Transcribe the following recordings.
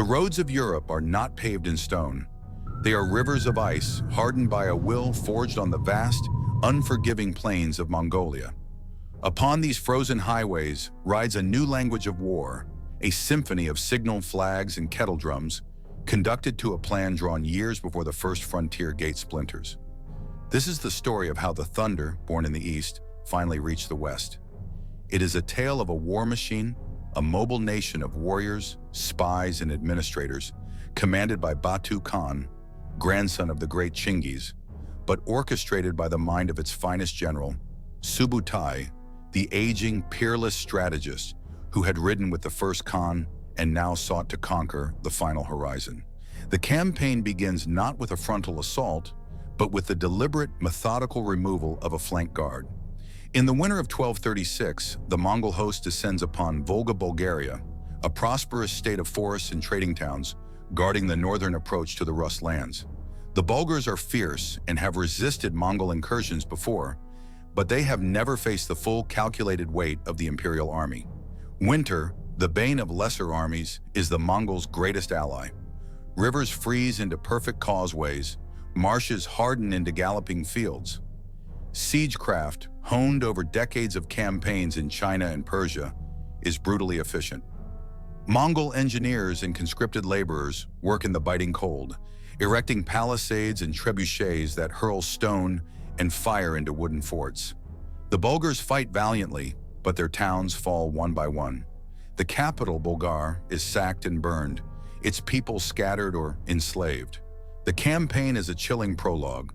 The roads of Europe are not paved in stone. They are rivers of ice hardened by a will forged on the vast, unforgiving plains of Mongolia. Upon these frozen highways rides a new language of war, a symphony of signal flags and kettle drums, conducted to a plan drawn years before the first frontier gate splinters. This is the story of how the thunder, born in the east, finally reached the west. It is a tale of a war machine, a mobile nation of warriors, spies, and administrators, commanded by Batu Khan, grandson of the great Genghis, but orchestrated by the mind of its finest general, Subutai, the aging, peerless strategist who had ridden with the first Khan and now sought to conquer the final horizon. The campaign begins not with a frontal assault, but with the deliberate, methodical removal of a flank guard. In the winter of 1236, the Mongol host descends upon Volga, Bulgaria, a prosperous state of forests and trading towns, guarding the northern approach to the Rus lands. The Bulgars are fierce and have resisted Mongol incursions before, but they have never faced the full calculated weight of the imperial army. Winter, the bane of lesser armies, is the Mongols' greatest ally. Rivers freeze into perfect causeways, marshes harden into galloping fields. Siegecraft, honed over decades of campaigns in China and Persia, is brutally efficient. Mongol engineers and conscripted laborers work in the biting cold, erecting palisades and trebuchets that hurl stone and fire into wooden forts. The Bulgars fight valiantly, but their towns fall one by one. The capital, Bulgar, is sacked and burned, its people scattered or enslaved. The campaign is a chilling prologue.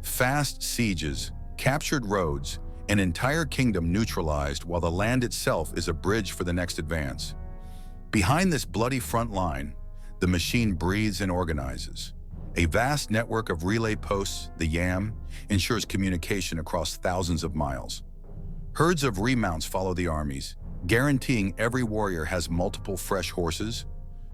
Fast sieges, captured roads, an entire kingdom neutralized while the land itself is a bridge for the next advance. Behind this bloody front line, the machine breathes and organizes. A vast network of relay posts, the YAM, ensures communication across thousands of miles. Herds of remounts follow the armies, guaranteeing every warrior has multiple fresh horses.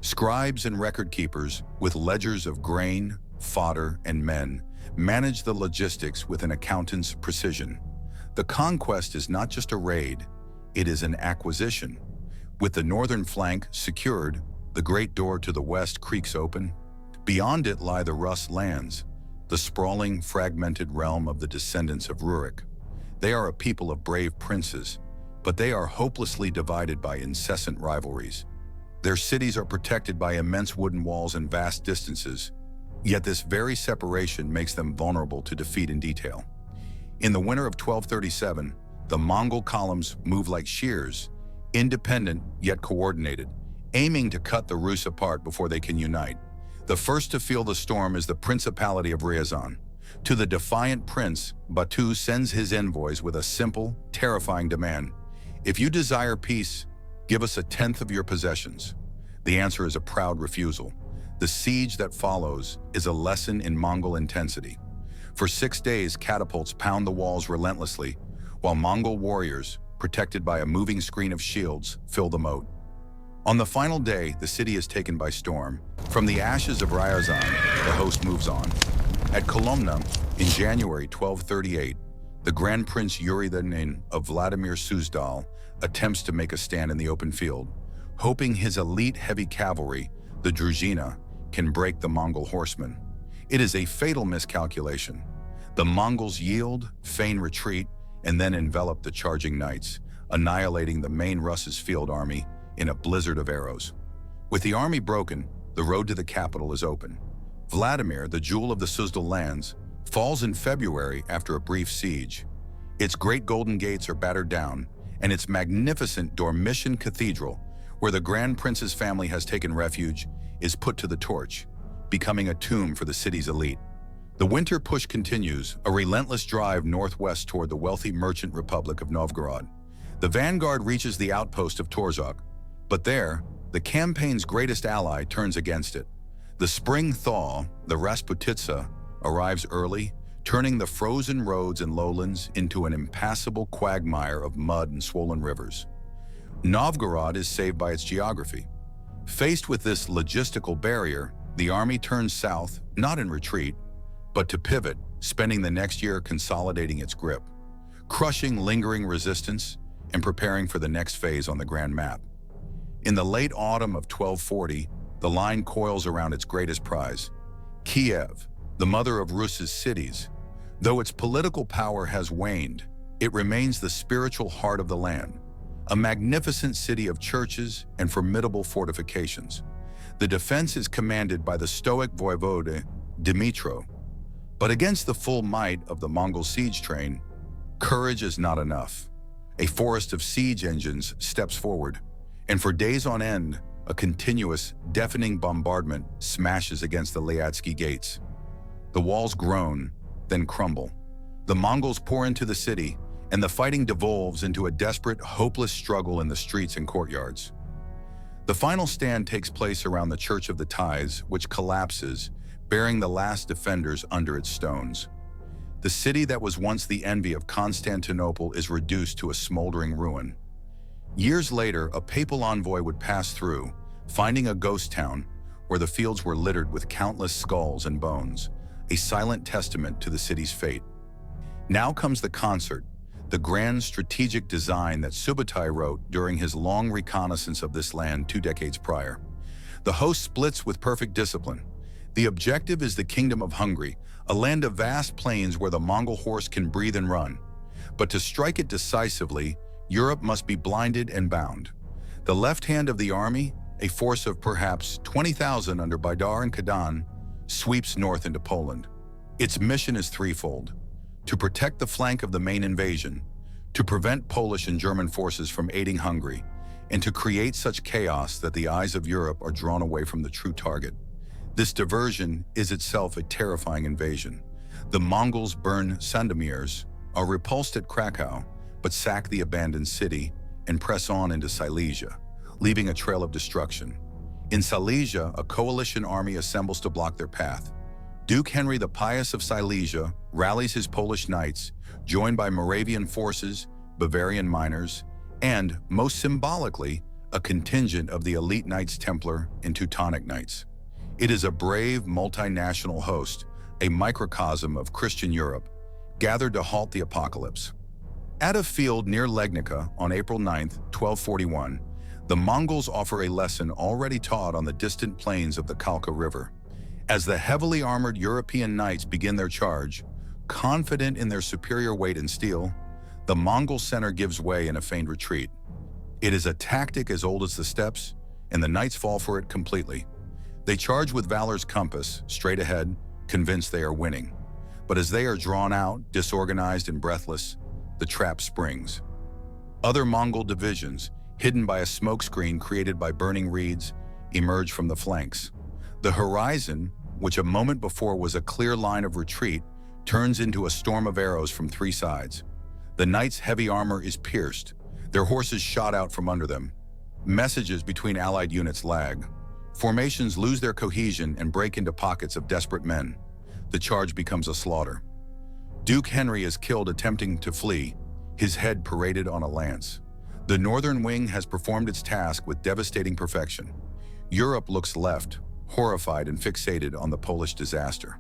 Scribes and record keepers, with ledgers of grain, fodder, and men, manage the logistics with an accountant's precision. The conquest is not just a raid, it is an acquisition. With the northern flank secured, the great door to the west creaks open. Beyond it lie the Rus lands, the sprawling, fragmented realm of the descendants of Rurik. They are a people of brave princes, but they are hopelessly divided by incessant rivalries. Their cities are protected by immense wooden walls and vast distances, yet this very separation makes them vulnerable to defeat in detail. In the winter of 1237, the Mongol columns move like shears, independent yet coordinated, aiming to cut the Rus apart before they can unite. The first to feel the storm is the Principality of Ryazan. To the defiant prince, Batu sends his envoys with a simple, terrifying demand. If you desire peace, give us 1/10 of your possessions. The answer is a proud refusal. The siege that follows is a lesson in Mongol intensity. For 6 days, catapults pound the walls relentlessly, while Mongol warriors, protected by a moving screen of shields, fill the moat. On the final day, the city is taken by storm. From the ashes of Ryazan, the host moves on. At Kolomna, in January 1238, the Grand Prince Yuri II of Vladimir Suzdal attempts to make a stand in the open field, hoping his elite heavy cavalry, the Druzhina, can break the Mongol horsemen. It is a fatal miscalculation. The Mongols yield, feign retreat, and then envelop the charging knights, annihilating the main Rus's field army in a blizzard of arrows. With the army broken, the road to the capital is open. Vladimir, the jewel of the Suzdal lands, falls in February after a brief siege. Its great golden gates are battered down, and its magnificent Dormition Cathedral, where the Grand Prince's family has taken refuge, is put to the torch, becoming a tomb for the city's elite. The winter push continues, a relentless drive northwest toward the wealthy merchant republic of Novgorod. The vanguard reaches the outpost of Torzhok, but there, the campaign's greatest ally turns against it. The spring thaw, the Rasputitsa, arrives early, turning the frozen roads and lowlands into an impassable quagmire of mud and swollen rivers. Novgorod is saved by its geography. Faced with this logistical barrier, the army turns south, not in retreat, but to pivot, spending the next year consolidating its grip, crushing lingering resistance, and preparing for the next phase on the grand map. In the late autumn of 1240, the the line coils around its greatest prize, Kiev, the mother of Rus's cities. Though its political power has waned, it remains the spiritual heart of the land, a magnificent city of churches and formidable fortifications. The defense is commanded by the stoic voivode Dmitro. But against the full might of the Mongol siege train, courage is not enough. A forest of siege engines steps forward, and for days on end, a continuous, deafening bombardment smashes against the Lyatsky gates. The walls groan, then crumble. The Mongols pour into the city, and the fighting devolves into a desperate, hopeless struggle in the streets and courtyards. The final stand takes place around the Church of the Tithes, which collapses, burying the last defenders under its stones. The city that was once the envy of Constantinople is reduced to a smoldering ruin. Years later, a papal envoy would pass through, finding a ghost town where the fields were littered with countless skulls and bones, a silent testament to the city's fate. Now comes the concert, the grand strategic design that Subutai wrote during his long reconnaissance of this land 2 decades prior. The host splits with perfect discipline. The objective is the Kingdom of Hungary, a land of vast plains where the Mongol horse can breathe and run. But to strike it decisively, Europe must be blinded and bound. The left hand of the army, a force of perhaps 20,000 under Baidar and Khadan, sweeps north into Poland. Its mission is threefold: to protect the flank of the main invasion, to prevent Polish and German forces from aiding Hungary, and to create such chaos that the eyes of Europe are drawn away from the true target. This diversion is itself a terrifying invasion. The Mongols burn Sandomierz, are repulsed at Krakow, but sack the abandoned city and press on into Silesia, leaving a trail of destruction. In Silesia, a coalition army assembles to block their path. Duke Henry the Pious of Silesia rallies his Polish knights, joined by Moravian forces, Bavarian miners, and, most symbolically, a contingent of the elite Knights Templar and Teutonic Knights. It is a brave, multinational host, a microcosm of Christian Europe, gathered to halt the apocalypse. At a field near Legnica on April 9, 1241, the Mongols offer a lesson already taught on the distant plains of the Kalka River. As the heavily armored European knights begin their charge, confident in their superior weight and steel, the Mongol center gives way in a feigned retreat. It is a tactic as old as the steppes, and the knights fall for it completely. They charge with valor's compass, straight ahead, convinced they are winning. But as they are drawn out, disorganized and breathless, the trap springs. Other Mongol divisions, hidden by a smokescreen created by burning reeds, emerge from the flanks. The horizon, which a moment before was a clear line of retreat, turns into a storm of arrows from 3 sides. The knights' heavy armor is pierced, their horses shot out from under them. Messages between allied units lag. Formations lose their cohesion and break into pockets of desperate men. The charge becomes a slaughter. Duke Henry is killed attempting to flee, his head paraded on a lance. The northern wing has performed its task with devastating perfection. Europe looks left, horrified and fixated on the Polish disaster.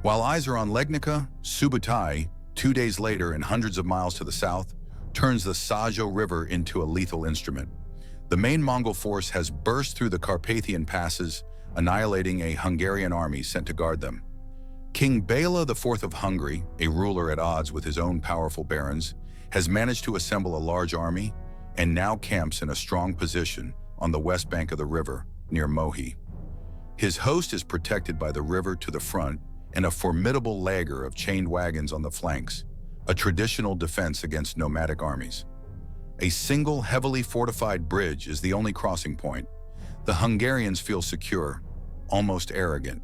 While eyes are on Legnica, Subutai, 2 days later and hundreds of miles to the south, turns the Sajo River into a lethal instrument. The main Mongol force has burst through the Carpathian passes, annihilating a Hungarian army sent to guard them. King Bela IV of Hungary, a ruler at odds with his own powerful barons, has managed to assemble a large army and now camps in a strong position on the west bank of the river, near Mohi. His host is protected by the river to the front and a formidable lager of chained wagons on the flanks, a traditional defense against nomadic armies. A single heavily fortified bridge is the only crossing point. The Hungarians feel secure, almost arrogant.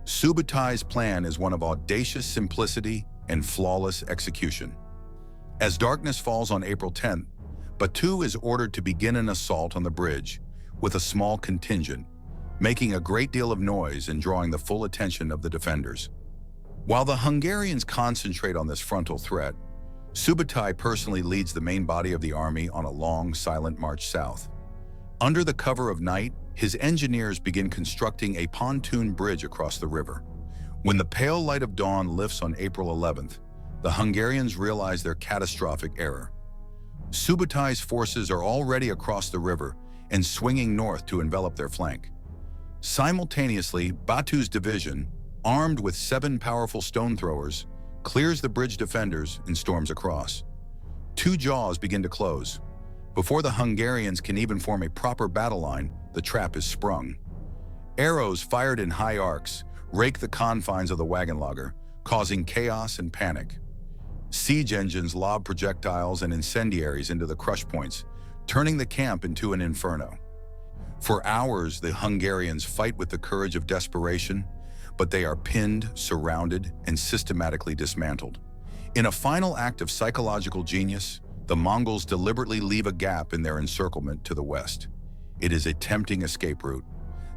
Subutai's plan is one of audacious simplicity and flawless execution. As darkness falls on April 10th, Batu is ordered to begin an assault on the bridge with a small contingent, making a great deal of noise and drawing the full attention of the defenders. While the Hungarians concentrate on this frontal threat, Subutai personally leads the main body of the army on a long, silent march south. Under the cover of night, his engineers begin constructing a pontoon bridge across the river. When the pale light of dawn lifts on April 11th, the Hungarians realize their catastrophic error. Subutai's forces are already across the river and swinging north to envelop their flank. Simultaneously, Batu's division, armed with 7 powerful stone throwers, clears the bridge defenders and storms across. 2 jaws begin to close. Before the Hungarians can even form a proper battle line, the trap is sprung. Arrows fired in high arcs rake the confines of the wagon laager, causing chaos and panic. Siege engines lob projectiles and incendiaries into the crush points, turning the camp into an inferno. For hours, the Hungarians fight with the courage of desperation, but they are pinned, surrounded, and systematically dismantled. In a final act of psychological genius, the Mongols deliberately leave a gap in their encirclement to the west. It is a tempting escape route.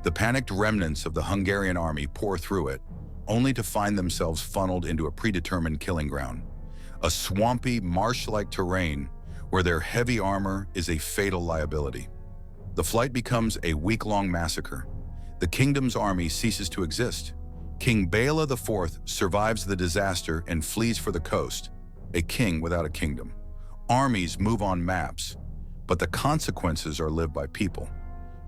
The panicked remnants of the Hungarian army pour through it, only to find themselves funneled into a predetermined killing ground. A swampy, marsh-like terrain where their heavy armor is a fatal liability. The flight becomes a week-long massacre. The kingdom's army ceases to exist. King Bela IV survives the disaster and flees for the coast, a king without a kingdom. Armies move on maps, but the consequences are lived by people.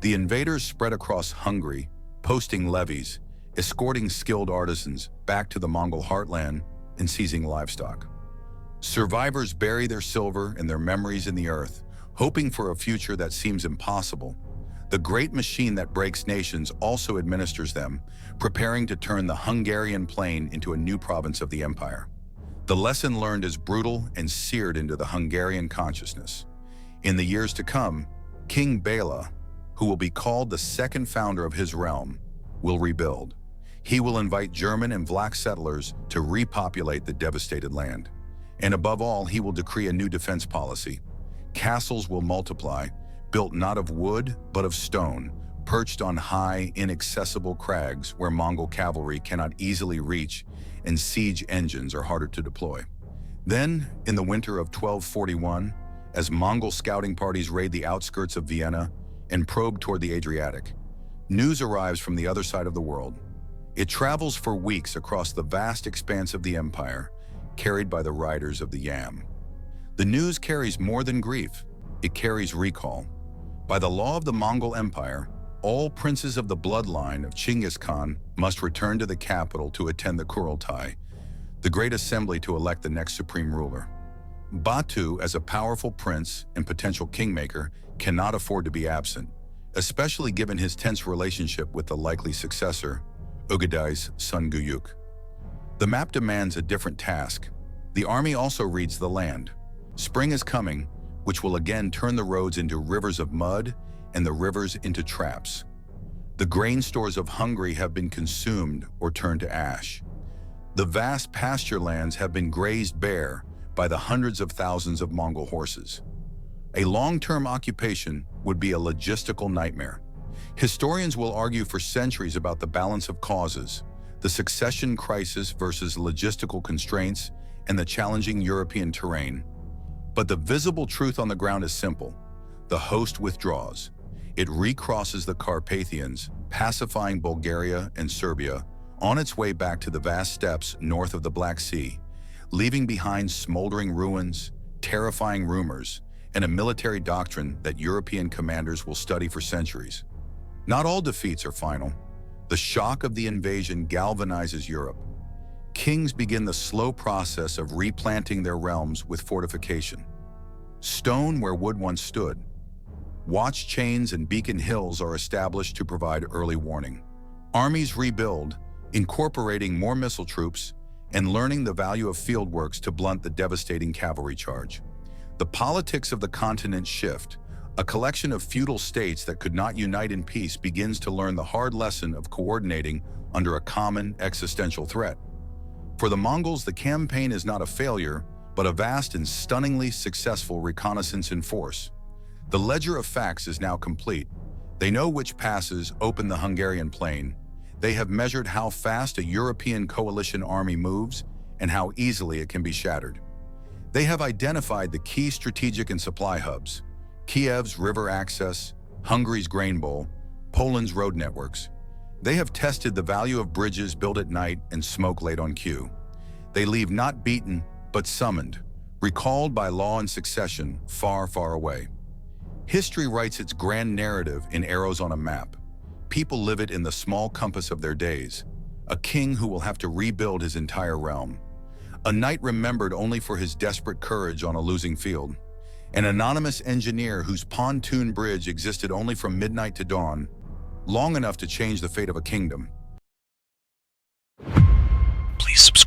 The invaders spread across Hungary, posting levies, escorting skilled artisans back to the Mongol heartland, and seizing livestock. Survivors bury their silver and their memories in the earth, hoping for a future that seems impossible. The great machine that breaks nations also administers them, preparing to turn the Hungarian plain into a new province of the empire. The lesson learned is brutal and seared into the Hungarian consciousness. In the years to come, King Bela, who will be called the second founder of his realm, will rebuild. He will invite German and Vlach settlers to repopulate the devastated land. And above all, he will decree a new defense policy. Castles will multiply, built not of wood, but of stone, perched on high, inaccessible crags where Mongol cavalry cannot easily reach and siege engines are harder to deploy. Then, in the winter of 1241, as Mongol scouting parties raid the outskirts of Vienna and probe toward the Adriatic, news arrives from the other side of the world. It travels for weeks across the vast expanse of the empire, carried by the riders of the Yam. The news carries more than grief. It carries recall. By the law of the Mongol Empire, all princes of the bloodline of Genghis Khan must return to the capital to attend the Kurultai, the great assembly to elect the next supreme ruler. Batu, as a powerful prince and potential kingmaker, cannot afford to be absent, especially given his tense relationship with the likely successor, Ugedai's son Guyuk. The map demands a different task. The army also reads the land. Spring is coming, which will again turn the roads into rivers of mud and the rivers into traps. The grain stores of Hungary have been consumed or turned to ash. The vast pasture lands have been grazed bare by the hundreds of thousands of Mongol horses. A long-term occupation would be a logistical nightmare. Historians will argue for centuries about the balance of causes, the succession crisis versus logistical constraints, and the challenging European terrain. But the visible truth on the ground is simple. The host withdraws. It recrosses the Carpathians, pacifying Bulgaria and Serbia, on its way back to the vast steppes north of the Black Sea, leaving behind smoldering ruins, terrifying rumors, and a military doctrine that European commanders will study for centuries. Not all defeats are final. The shock of the invasion galvanizes Europe. Kings begin the slow process of replanting their realms with fortification. Stone where wood once stood. Watch chains and beacon hills are established to provide early warning. Armies rebuild, incorporating more missile troops and learning the value of fieldworks to blunt the devastating cavalry charge. The politics of the continent shift. A collection of feudal states that could not unite in peace begins to learn the hard lesson of coordinating under a common existential threat. For the Mongols, the campaign is not a failure, but a vast and stunningly successful reconnaissance in force. The ledger of facts is now complete. They know which passes open the Hungarian plain. They have measured how fast a European coalition army moves and how easily it can be shattered. They have identified the key strategic and supply hubs: Kiev's river access, Hungary's grain bowl, Poland's road networks. They have tested the value of bridges built at night and smoke laid on cue. They leave not beaten, but summoned, recalled by law and succession far, far away. History writes its grand narrative in arrows on a map. people live it in the small compass of their days, a king who will have to rebuild his entire realm, a knight remembered only for his desperate courage on a losing field, an anonymous engineer whose pontoon bridge existed only from midnight to dawn, long enough to change the fate of a kingdom. Please subscribe.